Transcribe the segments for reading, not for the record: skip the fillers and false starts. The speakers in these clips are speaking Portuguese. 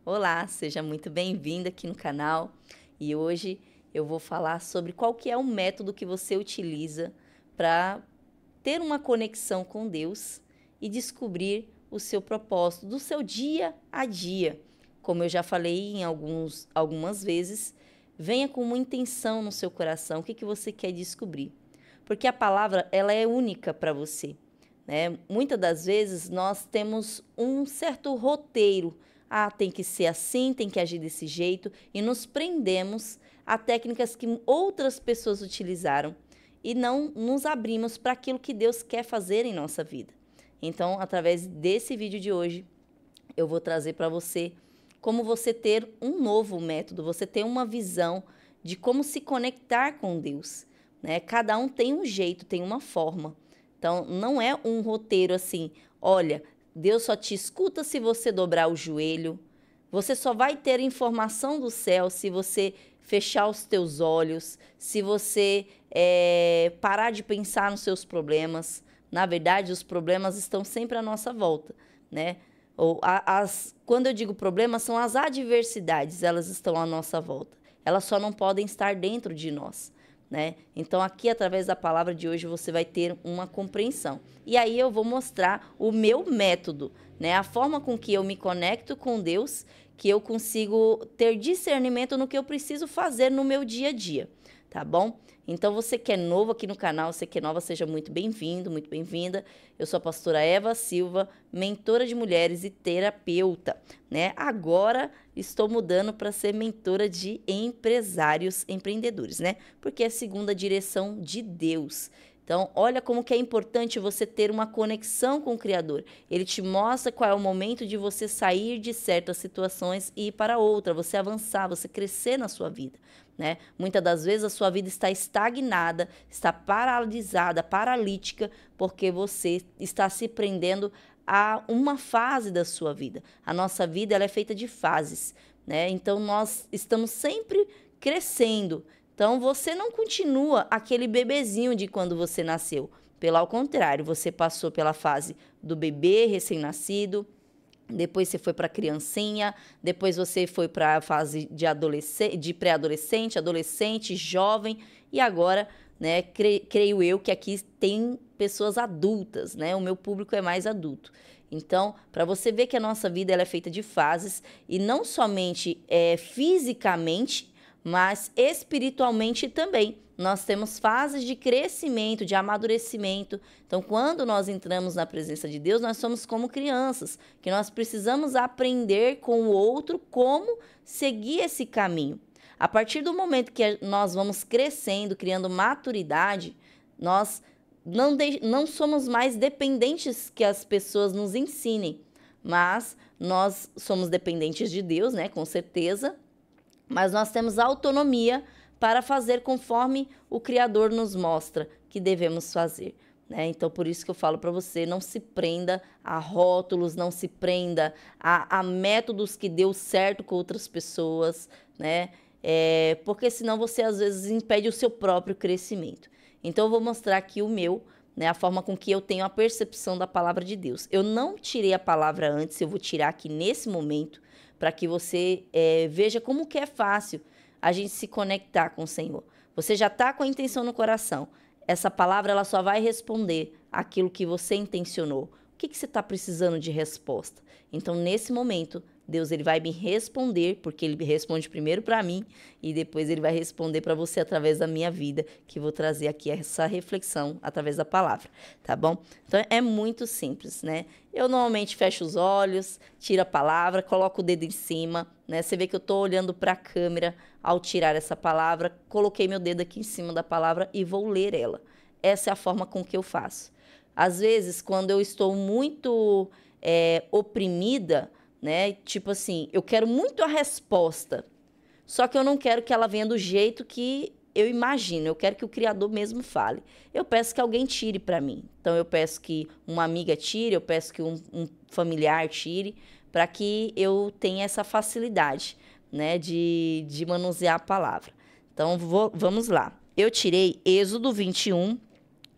Olá, seja muito bem-vindo aqui no canal. E hoje eu vou falar sobre qual que é o método que você utiliza para ter uma conexão com Deus e descobrir o seu propósito do seu dia a dia. Como eu já falei algumas vezes, venha com uma intenção no seu coração, o que você quer descobrir. Porque a palavra, ela é única para você, né? Muitas das vezes nós temos um certo roteiro. Ah, tem que ser assim, tem que agir desse jeito, e nos prendemos a técnicas que outras pessoas utilizaram e não nos abrimos para aquilo que Deus quer fazer em nossa vida. Então, através desse vídeo de hoje, eu vou trazer para você como você ter um novo método, você ter uma visão de como se conectar com Deus, né? Cada um tem um jeito, tem uma forma. Então, não é um roteiro assim, olha, Deus só te escuta se você dobrar o joelho, você só vai ter informação do céu se você fechar os teus olhos, se você parar de pensar nos seus problemas. Na verdade, os problemas estão sempre à nossa volta, né? Quando eu digo problemas, são as adversidades, elas estão à nossa volta. Elas só não podem estar dentro de nós, né? Então, aqui, através da palavra de hoje, você vai ter uma compreensão. E aí eu vou mostrar o meu método, né? A forma com que eu me conecto com Deus, que eu consigo ter discernimento no que eu preciso fazer no meu dia a dia, tá bom? Então, você que é novo aqui no canal, você que é nova, seja muito bem-vindo, muito bem-vinda. Eu sou a pastora Eva Silva, mentora de mulheres e terapeuta, né? Agora estou mudando para ser mentora de empresários, empreendedores, né? Porque é segundo a direção de Deus. Então, olha como que é importante você ter uma conexão com o Criador. Ele te mostra qual é o momento de você sair de certas situações e ir para outra, você avançar, você crescer na sua vida, né? Muitas das vezes a sua vida está estagnada, está paralisada, paralítica, porque você está se prendendo a uma fase da sua vida. A nossa vida, ela é feita de fases, né? Então, nós estamos sempre crescendo. Então, você não continua aquele bebezinho de quando você nasceu. Pelo contrário, você passou pela fase do bebê recém-nascido, depois você foi para a criancinha, depois você foi para a fase de pré-adolescente, adolescente, jovem, e agora, né, creio eu que aqui tem pessoas adultas, né? O meu público é mais adulto. Então, para você ver que a nossa vida ela é feita de fases, e não somente fisicamente, mas espiritualmente também. Nós temos fases de crescimento, de amadurecimento. Então, quando nós entramos na presença de Deus, nós somos como crianças, que nós precisamos aprender com o outro como seguir esse caminho. A partir do momento que nós vamos crescendo, criando maturidade, nós não somos mais dependentes que as pessoas nos ensinem, mas nós somos dependentes de Deus, né, com certeza, mas nós temos autonomia para fazer conforme o Criador nos mostra que devemos fazer, né? Então, por isso que eu falo para você, não se prenda a rótulos, não se prenda a métodos que deu certo com outras pessoas, né? Porque senão você, às vezes, impede o seu próprio crescimento. Então, eu vou mostrar aqui o meu, né? A forma com que eu tenho a percepção da palavra de Deus. Eu não tirei a palavra antes, eu vou tirar aqui nesse momento, para que você veja como que é fácil a gente se conectar com o Senhor. Você já está com a intenção no coração. Essa palavra ela só vai responder aquilo que você intencionou. O que você está precisando de resposta? Então, nesse momento, Deus ele vai me responder, porque ele responde primeiro para mim e depois ele vai responder para você através da minha vida, que vou trazer aqui essa reflexão através da palavra, tá bom? Então, é muito simples, né? Eu normalmente fecho os olhos, tiro a palavra, coloco o dedo em cima, né? Você vê que eu estou olhando para a câmera ao tirar essa palavra, coloquei meu dedo aqui em cima da palavra e vou ler ela. Essa é a forma com que eu faço. Às vezes, quando eu estou muito oprimida, né? Tipo assim, eu quero muito a resposta, só que eu não quero que ela venha do jeito que eu imagino, eu quero que o Criador mesmo fale. Eu peço que alguém tire para mim. Então, eu peço que uma amiga tire, eu peço que um familiar tire, para que eu tenha essa facilidade, né, de manusear a palavra. Então, vamos lá. Eu tirei Êxodo 21,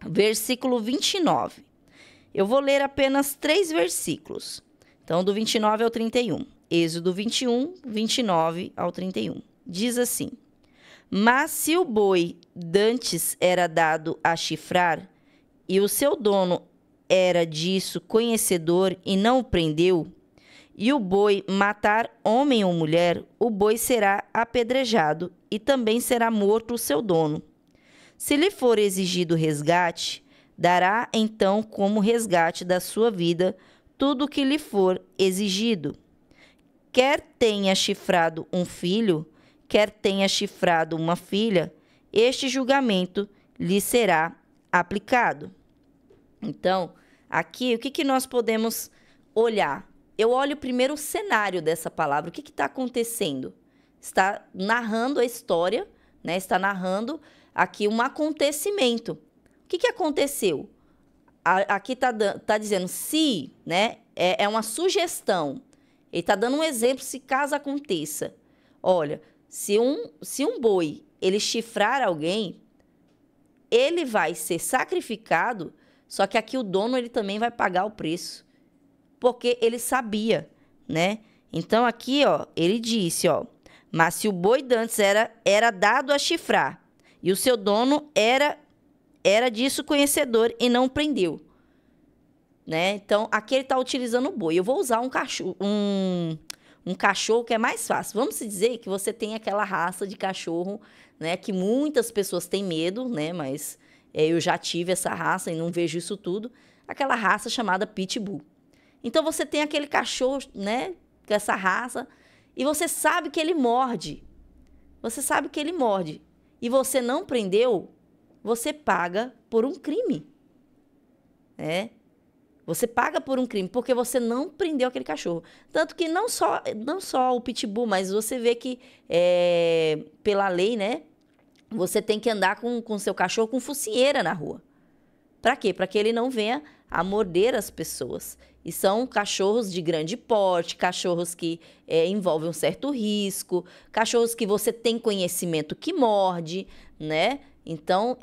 versículo 29. Eu vou ler apenas 3 versículos. Então, do 29 ao 31. Êxodo 21, 29 ao 31. Diz assim: Mas se o boi dantes era dado a chifrar, e o seu dono era disso conhecedor e não o prendeu, e o boi matar homem ou mulher, o boi será apedrejado, e também será morto o seu dono. Se lhe for exigido resgate, dará então como resgate da sua vida tudo o que lhe for exigido. Quer tenha chifrado um filho, quer tenha chifrado uma filha, este julgamento lhe será aplicado. Então, aqui, o que nós podemos olhar? Eu olho primeiro o cenário dessa palavra. O que está acontecendo? Está narrando a história, né? Está narrando aqui um acontecimento. O que aconteceu? Aqui está dizendo se, né? É uma sugestão. Ele está dando um exemplo se caso aconteça. Olha, se um boi ele chifrar alguém, ele vai ser sacrificado, só que aqui o dono ele também vai pagar o preço, porque ele sabia, né? Então aqui, ó, ele disse, ó, mas se o boi dantes era dado a chifrar, e o seu dono era disso conhecedor e não prendeu, né? Então aqui ele está utilizando o boi. Eu vou usar um cachorro que é mais fácil. Vamos dizer que você tem aquela raça de cachorro, né, que muitas pessoas têm medo, né? Mas eu já tive essa raça e não vejo isso tudo. Aquela raça chamada Pitbull. Então você tem aquele cachorro, né, com essa raça, e você sabe que ele morde. Você sabe que ele morde. E você não prendeu, você paga por um crime. né? Você paga por um crime porque você não prendeu aquele cachorro. Tanto que não só o pitbull, mas você vê que pela lei, né? Você tem que andar com seu cachorro com focinheira na rua. Para quê? Para que ele não venha a morder as pessoas. E são cachorros de grande porte, cachorros que envolvem um certo risco, cachorros que você tem conhecimento que morde, né? Então,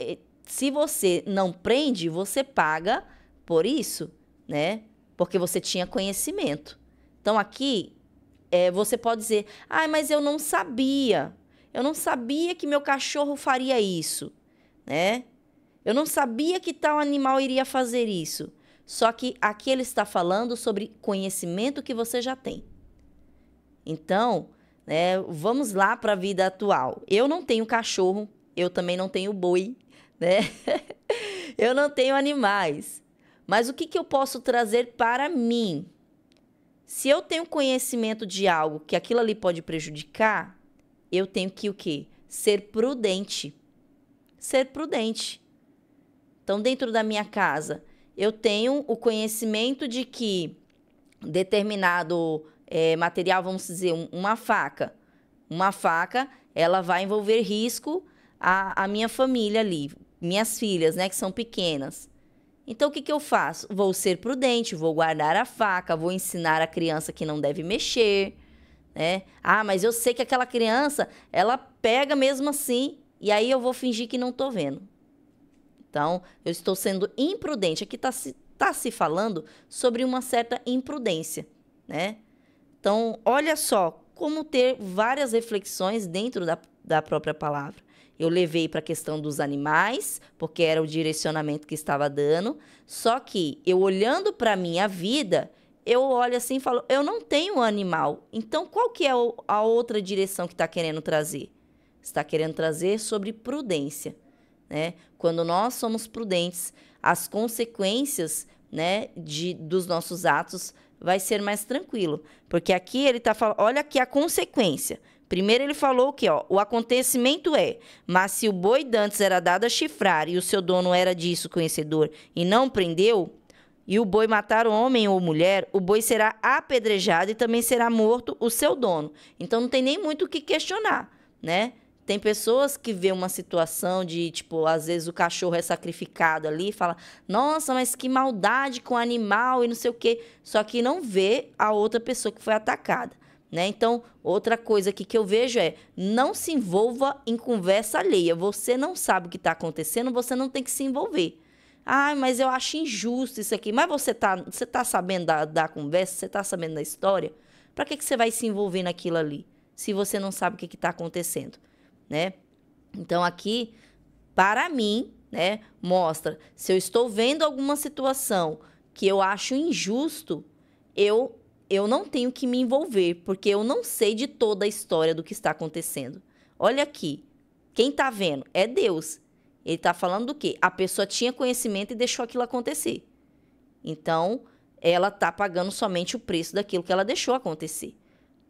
se você não prende, você paga por isso, né? Porque você tinha conhecimento. Então, aqui, você pode dizer, mas eu não sabia. Eu não sabia que meu cachorro faria isso, né? Eu não sabia que tal animal iria fazer isso. Só que aqui ele está falando sobre conhecimento que você já tem. Então, vamos lá para a vida atual. Eu não tenho cachorro, eu também não tenho boi, né? Eu não tenho animais. Mas o que eu posso trazer para mim? Se eu tenho conhecimento de algo que aquilo ali pode prejudicar, eu tenho que o quê? Ser prudente. Ser prudente. Então, dentro da minha casa, eu tenho o conhecimento de que determinado material, vamos dizer, uma faca, ela vai envolver risco à minha família ali, minhas filhas, né, que são pequenas. Então, o que eu faço? Vou ser prudente, vou guardar a faca, vou ensinar a criança que não deve mexer, né? Mas eu sei que aquela criança, ela pega mesmo assim, e aí eu vou fingir que não estou vendo. Então, eu estou sendo imprudente. Aqui tá se falando sobre uma certa imprudência, né? Então, olha só como ter várias reflexões dentro da própria palavra. Eu levei para a questão dos animais, porque era o direcionamento que estava dando. Só que eu olhando para a minha vida, eu olho assim e falo, eu não tenho um animal. Então, qual que é a outra direção que está querendo trazer? Está querendo trazer sobre prudência. Né? Quando nós somos prudentes, as consequências, né, dos nossos atos vai ser mais tranquilo. Porque aqui ele está falando, olha aqui a consequência. Primeiro ele falou que o acontecimento mas se o boi dantes era dado a chifrar e o seu dono era disso conhecedor e não prendeu, e o boi matar o homem ou mulher, o boi será apedrejado e também será morto o seu dono. Então não tem nem muito o que questionar, né? Tem pessoas que vê uma situação de, tipo, às vezes o cachorro é sacrificado ali e fala, nossa, mas que maldade com o animal e não sei o quê. Só que não vê a outra pessoa que foi atacada, né? Então, outra coisa aqui que eu vejo não se envolva em conversa alheia. Você não sabe o que está acontecendo, você não tem que se envolver. Ah, mas eu acho injusto isso aqui. Mas você tá sabendo da conversa, você tá sabendo da história? Para que você vai se envolver naquilo ali, se você não sabe o que está acontecendo, né? Então, aqui, para mim, né, mostra, se eu estou vendo alguma situação que eu acho injusto, eu não tenho que me envolver, porque eu não sei de toda a história do que está acontecendo. Olha aqui, quem está vendo é Deus. Ele está falando do quê? A pessoa tinha conhecimento e deixou aquilo acontecer. Então, ela está pagando somente o preço daquilo que ela deixou acontecer,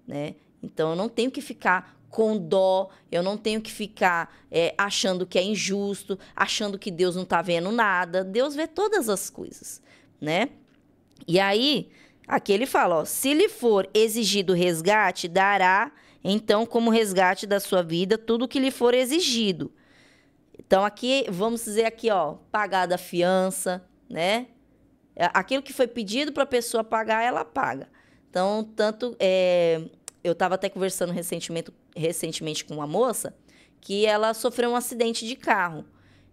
né? Então, eu não tenho que ficar com dó, eu não tenho que ficar achando que é injusto, achando que Deus não está vendo nada. Deus vê todas as coisas, né? E aí, aqui ele fala, ó, se lhe for exigido resgate, dará, então, como resgate da sua vida, tudo que lhe for exigido. Então, aqui, vamos dizer aqui, ó, pagada a fiança, né? Aquilo que foi pedido para a pessoa pagar, ela paga. Então, eu estava até conversando recentemente com uma moça que ela sofreu um acidente de carro.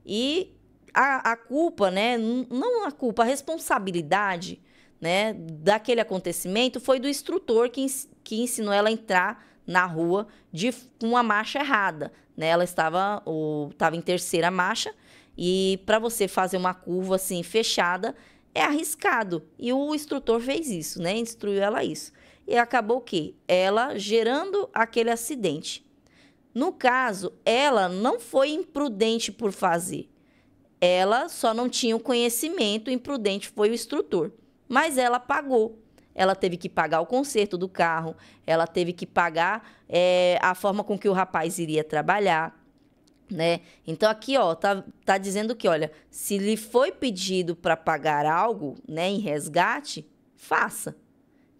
E a culpa, né? Não a culpa, a responsabilidade, né, daquele acontecimento foi do instrutor que ensinou ela a entrar na rua com uma marcha errada, né? Ela estava em terceira marcha e para você fazer uma curva assim fechada é arriscado. E o instrutor fez isso, né? Instruiu ela isso. E acabou o quê? Ela gerando aquele acidente. No caso, ela não foi imprudente por fazer. Ela só não tinha o conhecimento, imprudente foi o instrutor. Mas ela pagou. Ela teve que pagar o conserto do carro, ela teve que pagar a forma com que o rapaz iria trabalhar, né? Então, aqui, ó, tá dizendo que, olha, se lhe foi pedido para pagar algo, né, em resgate, faça.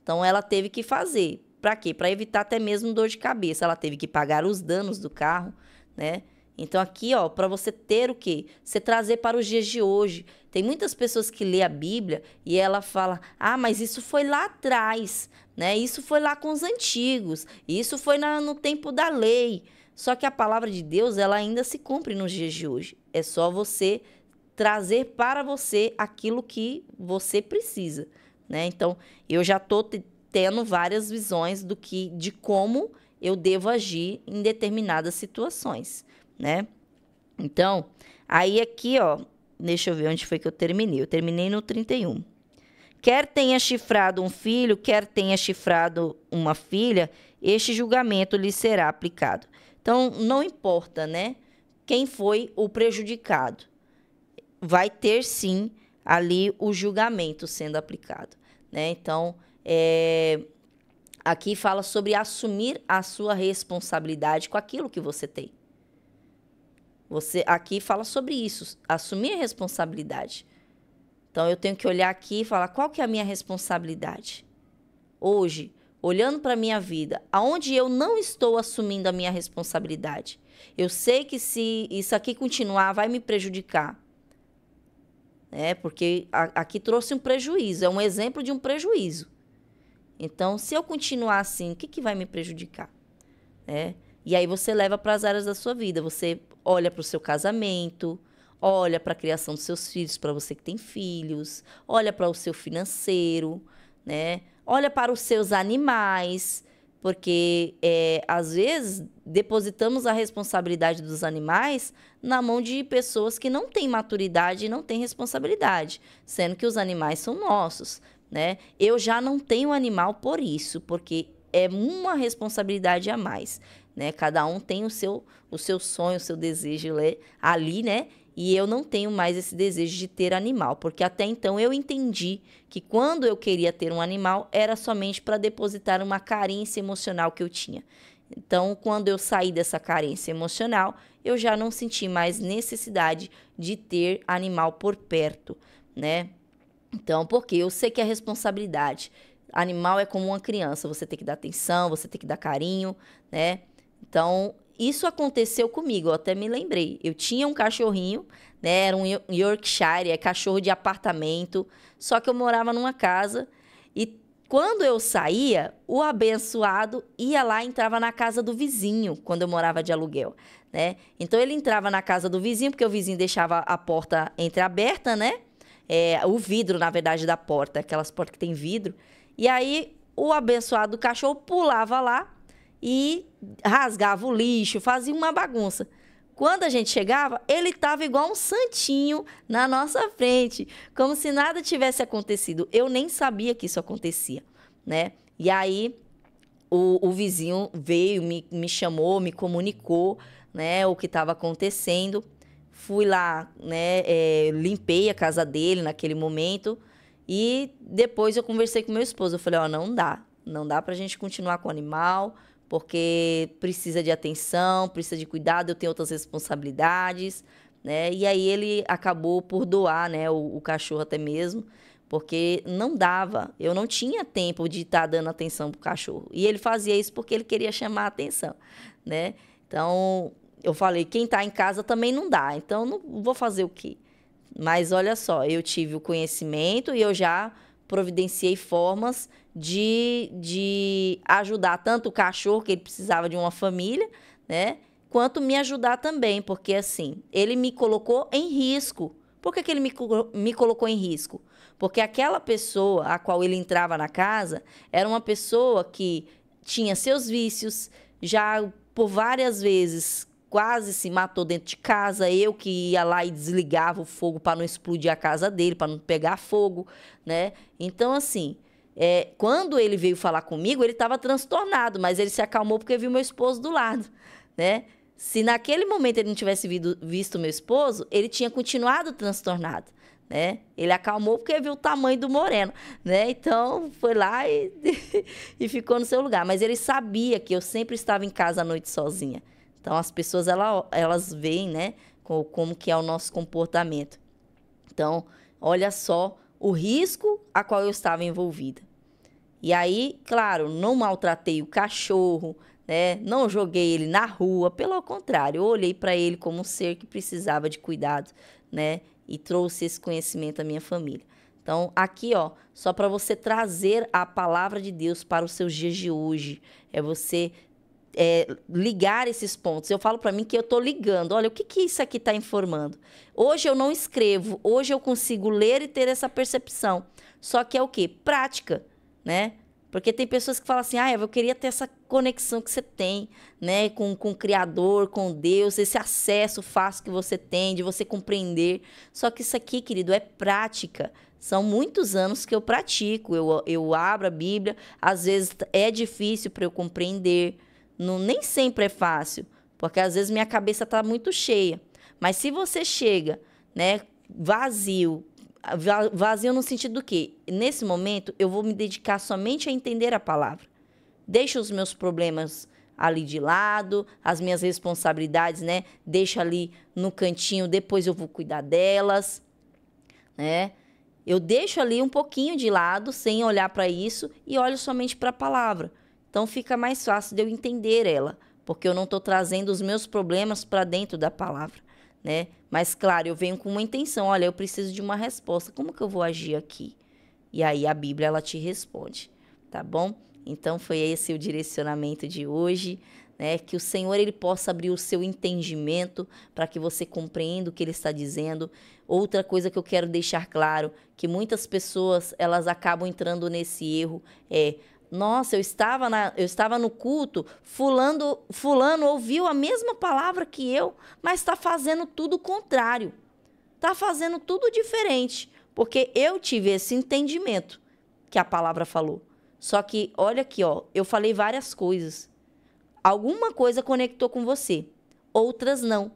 Então, ela teve que fazer. Para quê? Para evitar até mesmo dor de cabeça. Ela teve que pagar os danos do carro, né? Então, aqui, ó, para você ter o quê? Você trazer para os dias de hoje. Tem muitas pessoas que lê a Bíblia e ela fala, ah, mas isso foi lá atrás, né? Isso foi lá com os antigos, isso foi no tempo da lei. Só que a palavra de Deus, ela ainda se cumpre nos dias de hoje. É só você trazer para você aquilo que você precisa, né? Então, eu já estou tendo várias visões de como eu devo agir em determinadas situações, né? Então, aí aqui, ó, deixa eu ver onde foi que eu terminei. Eu terminei no 31. Quer tenha chifrado um filho, quer tenha chifrado uma filha, este julgamento lhe será aplicado. Então, não importa, né? Quem foi o prejudicado. Vai ter, sim, ali o julgamento sendo aplicado, né? Então, aqui fala sobre assumir a sua responsabilidade com aquilo que você tem. Você aqui fala sobre isso, assumir a responsabilidade. Então, eu tenho que olhar aqui e falar, qual que é a minha responsabilidade? Hoje, olhando para a minha vida, aonde eu não estou assumindo a minha responsabilidade? Eu sei que se isso aqui continuar, vai me prejudicar. Porque aqui trouxe um prejuízo, é um exemplo de um prejuízo. Então, se eu continuar assim, o que vai me prejudicar? E aí você leva para as áreas da sua vida. Você olha para o seu casamento, olha para a criação dos seus filhos, para você que tem filhos, olha para o seu financeiro, né? Olha para os seus animais, porque às vezes depositamos a responsabilidade dos animais na mão de pessoas que não têm maturidade e não têm responsabilidade, sendo que os animais são nossos, né? Eu já não tenho animal por isso, porque é uma responsabilidade a mais, né? Cada um tem o seu sonho, o seu desejo ali, né? E eu não tenho mais esse desejo de ter animal, porque até então eu entendi que quando eu queria ter um animal era somente para depositar uma carência emocional que eu tinha. Então, quando eu saí dessa carência emocional, eu já não senti mais necessidade de ter animal por perto, né? Então, porque eu sei que é responsabilidade. Animal é como uma criança, você tem que dar atenção, você tem que dar carinho, né? Então, isso aconteceu comigo, eu até me lembrei. Eu tinha um cachorrinho, né? Era um Yorkshire, cachorro de apartamento, só que eu morava numa casa e quando eu saía, o abençoado ia lá e entrava na casa do vizinho, quando eu morava de aluguel, né? Então, ele entrava na casa do vizinho, porque o vizinho deixava a porta entreaberta, né? O vidro, na verdade, da porta, aquelas portas que tem vidro. E aí, o abençoado do cachorro pulava lá e rasgava o lixo, fazia uma bagunça. Quando a gente chegava, ele estava igual um santinho na nossa frente, como se nada tivesse acontecido. Eu nem sabia que isso acontecia, né? E aí, o vizinho veio, me chamou, me comunicou, né, o que estava acontecendo. Fui lá, né, limpei a casa dele naquele momento e depois eu conversei com meu esposo. Eu falei, ó, não dá pra gente continuar com o animal, porque precisa de atenção, precisa de cuidado, eu tenho outras responsabilidades, né? E aí ele acabou por doar, né, o cachorro até mesmo, porque não dava, eu não tinha tempo de estar dando atenção pro cachorro. E ele fazia isso porque ele queria chamar a atenção, né? Então, eu falei, quem está em casa também não dá, então não vou fazer o quê? Mas olha só, eu tive o conhecimento e eu já providenciei formas de ajudar tanto o cachorro, que ele precisava de uma família, né? Quanto me ajudar também, porque assim, ele me colocou em risco. Por que ele me colocou em risco? Porque aquela pessoa a qual ele entrava na casa era uma pessoa que tinha seus vícios, já por várias vezes quase se matou dentro de casa, eu que ia lá e desligava o fogo para não explodir a casa dele, para não pegar fogo, né? Então, assim, quando ele veio falar comigo, ele estava transtornado, mas ele se acalmou porque viu meu esposo do lado, né? Se naquele momento ele não tivesse visto meu esposo, ele tinha continuado transtornado, né? Ele acalmou porque viu o tamanho do moreno, né? Então, foi lá e, e ficou no seu lugar. Mas ele sabia que eu sempre estava em casa à noite sozinha. Então, as pessoas, elas veem, né, como que é o nosso comportamento. Então, olha só o risco a qual eu estava envolvida. E aí, claro, não maltratei o cachorro, né, não joguei ele na rua, pelo contrário, eu olhei para ele como um ser que precisava de cuidado, né, e trouxe esse conhecimento à minha família. Então, aqui, ó, só para você trazer a palavra de Deus para os seus dias de hoje, é você ligar esses pontos. Eu falo para mim que eu estou ligando. Olha, o que isso aqui está informando? Hoje eu não escrevo, hoje eu consigo ler e ter essa percepção. Só que é o quê? Prática, né? Porque tem pessoas que falam assim, eu queria ter essa conexão que você tem, né? Com o Criador, com Deus, esse acesso fácil que você tem, de você compreender. Só que isso aqui, querido, é prática. São muitos anos que eu pratico. Eu abro a Bíblia, às vezes é difícil para eu compreender. Nem sempre é fácil, porque às vezes minha cabeça está muito cheia. Mas se você chega, né, vazio no sentido do quê? Nesse momento, eu vou me dedicar somente a entender a palavra. Deixa os meus problemas ali de lado, as minhas responsabilidades, né? Deixa ali no cantinho, depois eu vou cuidar delas, né? Eu deixo ali um pouquinho de lado, sem olhar para isso, e olho somente para a palavra. Então, fica mais fácil de eu entender ela, porque eu não estou trazendo os meus problemas para dentro da palavra, né? Mas, claro, eu venho com uma intenção. Olha, eu preciso de uma resposta. Como que eu vou agir aqui? E aí, a Bíblia, ela te responde, tá bom? Então, foi esse o direcionamento de hoje, né? Que o Senhor, ele possa abrir o seu entendimento para que você compreenda o que ele está dizendo. Outra coisa que eu quero deixar claro, que muitas pessoas, elas acabam entrando nesse erro, nossa, eu estava no culto, fulano ouviu a mesma palavra que eu, mas está fazendo tudo o contrário. Está fazendo tudo diferente, porque eu tive esse entendimento que a palavra falou. Só que, olha aqui, ó, eu falei várias coisas. Alguma coisa conectou com você, outras não.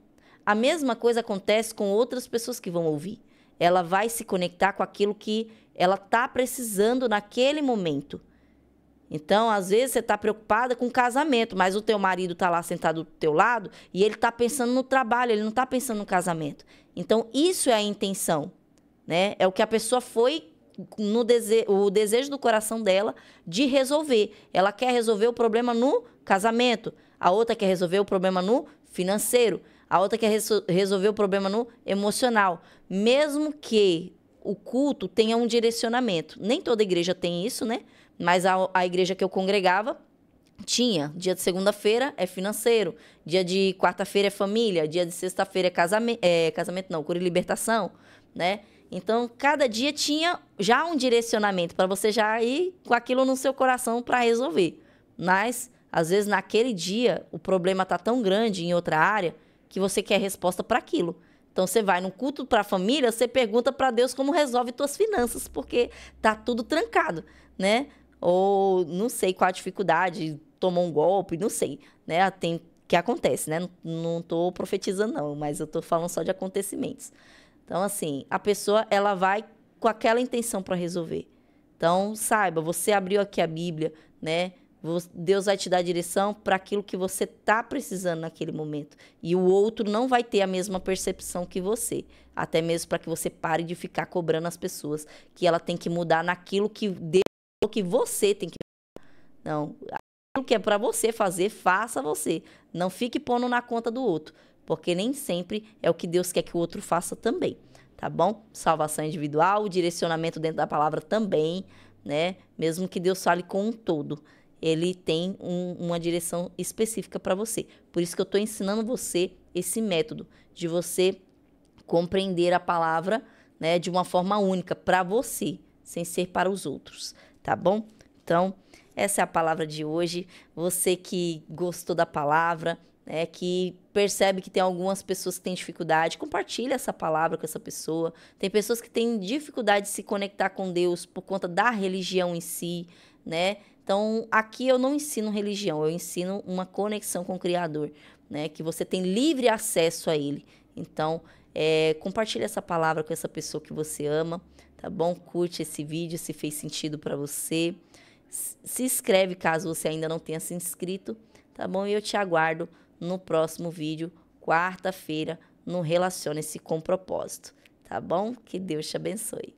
A mesma coisa acontece com outras pessoas que vão ouvir. Ela vai se conectar com aquilo que ela está precisando naquele momento. Então, às vezes, você está preocupada com o casamento, mas o teu marido está lá sentado do teu lado e ele está pensando no trabalho, ele não está pensando no casamento. Então, isso é a intenção, né? É o que a pessoa foi, o desejo do coração dela de resolver. Ela quer resolver o problema no casamento, a outra quer resolver o problema no financeiro, a outra quer resolver o problema no emocional. Mesmo que o culto tenha um direcionamento. Nem toda igreja tem isso, né? Mas a igreja que eu congregava tinha. Dia de segunda-feira é financeiro, dia de quarta-feira é família, dia de sexta-feira é casamento não, cura e libertação, né? Então, cada dia tinha já um direcionamento para você já ir com aquilo no seu coração para resolver. Mas, às vezes, naquele dia, o problema tá tão grande em outra área que você quer resposta para aquilo. Então, você vai no culto para a família, você pergunta para Deus como resolve suas finanças, porque tá tudo trancado, né? Ou não sei qual a dificuldade, tomou um golpe, não sei, né? Tem que acontece, né? Não tô profetizando não, mas eu tô falando só de acontecimentos. Então, assim, a pessoa, ela vai com aquela intenção para resolver. Então, saiba, você abriu aqui a Bíblia, né? Deus vai te dar direção para aquilo que você está precisando naquele momento. E o outro não vai ter a mesma percepção que você. Até mesmo para que você pare de ficar cobrando as pessoas que ela tem que mudar naquilo que Deus falou que você tem que mudar. Não, aquilo que é para você fazer, faça você. Não fique pondo na conta do outro. Porque nem sempre é o que Deus quer que o outro faça também, tá bom? Salvação individual, direcionamento dentro da palavra também, né? Mesmo que Deus fale com um todo, ele tem uma direção específica para você. Por isso que eu estou ensinando você esse método de você compreender a palavra, né, de uma forma única para você, sem ser para os outros, tá bom? Então, essa é a palavra de hoje. Você que gostou da palavra, que percebe que tem algumas pessoas que têm dificuldade, compartilha essa palavra com essa pessoa. Tem pessoas que têm dificuldade de se conectar com Deus por conta da religião em si, né? Então, aqui eu não ensino religião, eu ensino uma conexão com o Criador, né? Que você tem livre acesso a Ele. Então, compartilha essa palavra com essa pessoa que você ama, tá bom? Curte esse vídeo se fez sentido para você. Se inscreve caso você ainda não tenha se inscrito, tá bom? E eu te aguardo no próximo vídeo, quarta-feira, no Relacione-se com Propósito, tá bom? Que Deus te abençoe.